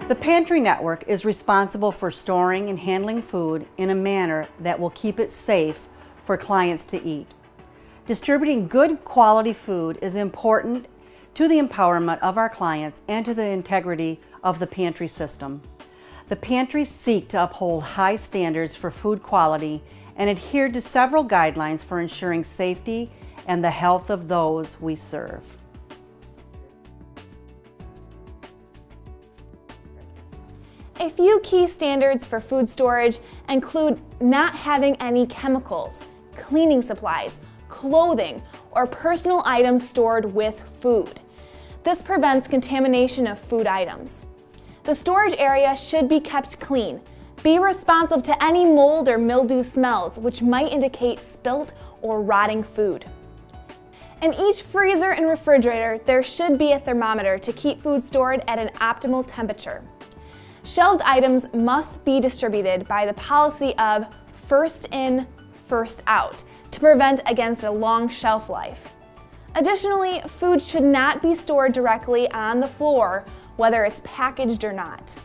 The Pantry Network is responsible for storing and handling food in a manner that will keep it safe for clients to eat. Distributing good quality food is important to the empowerment of our clients and to the integrity of the pantry system. The pantries seek to uphold high standards for food quality and adhere to several guidelines for ensuring safety and the health of those we serve. A few key standards for food storage include not having any chemicals, cleaning supplies, clothing, or personal items stored with food. This prevents contamination of food items. The storage area should be kept clean. Be responsive to any mold or mildew smells, which might indicate spilt or rotting food. In each freezer and refrigerator, there should be a thermometer to keep food stored at an optimal temperature. Shelved items must be distributed by the policy of first in, first out to prevent against a long shelf life. Additionally, food should not be stored directly on the floor, whether it's packaged or not.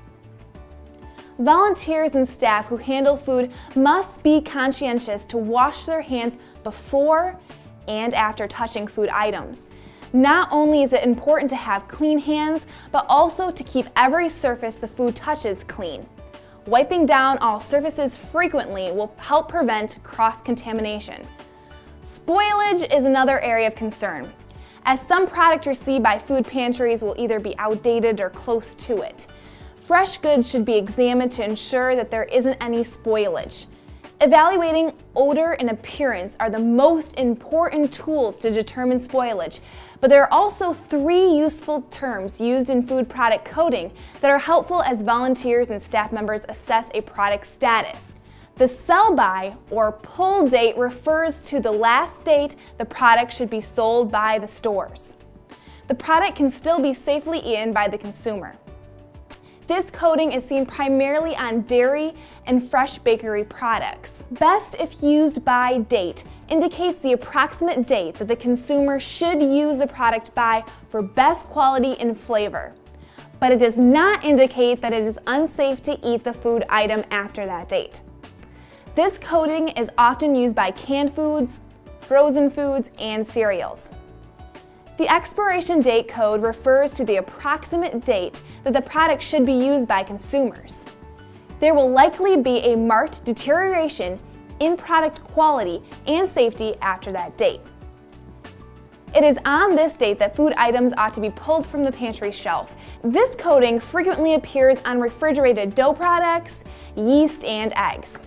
Volunteers and staff who handle food must be conscientious to wash their hands before and after touching food items. Not only is it important to have clean hands, but also to keep every surface the food touches clean. Wiping down all surfaces frequently will help prevent cross-contamination. Spoilage is another area of concern, as some product received by food pantries will either be outdated or close to it. Fresh goods should be examined to ensure that there isn't any spoilage. Evaluating odor and appearance are the most important tools to determine spoilage, but there are also 3 useful terms used in food product coding that are helpful as volunteers and staff members assess a product status. The sell-by or pull date refers to the last date the product should be sold by the stores. The product can still be safely eaten by the consumer. This coding is seen primarily on dairy and fresh bakery products. Best if used by date indicates the approximate date that the consumer should use the product by for best quality and flavor. But it does not indicate that it is unsafe to eat the food item after that date. This coding is often used by canned foods, frozen foods, and cereals. The expiration date code refers to the approximate date that the product should be used by consumers. There will likely be a marked deterioration in product quality and safety after that date. It is on this date that food items ought to be pulled from the pantry shelf. This coding frequently appears on refrigerated dough products, yeast, and eggs.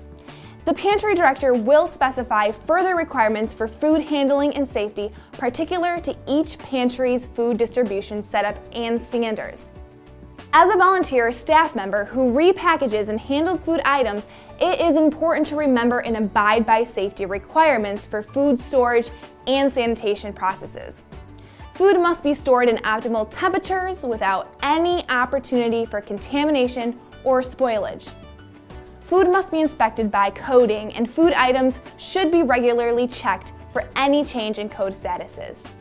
The pantry director will specify further requirements for food handling and safety particular to each pantry's food distribution setup and standards. As a volunteer staff member who repackages and handles food items, it is important to remember and abide by safety requirements for food storage and sanitation processes. Food must be stored in optimal temperatures without any opportunity for contamination or spoilage. Food must be inspected by coding, and food items should be regularly checked for any change in code statuses.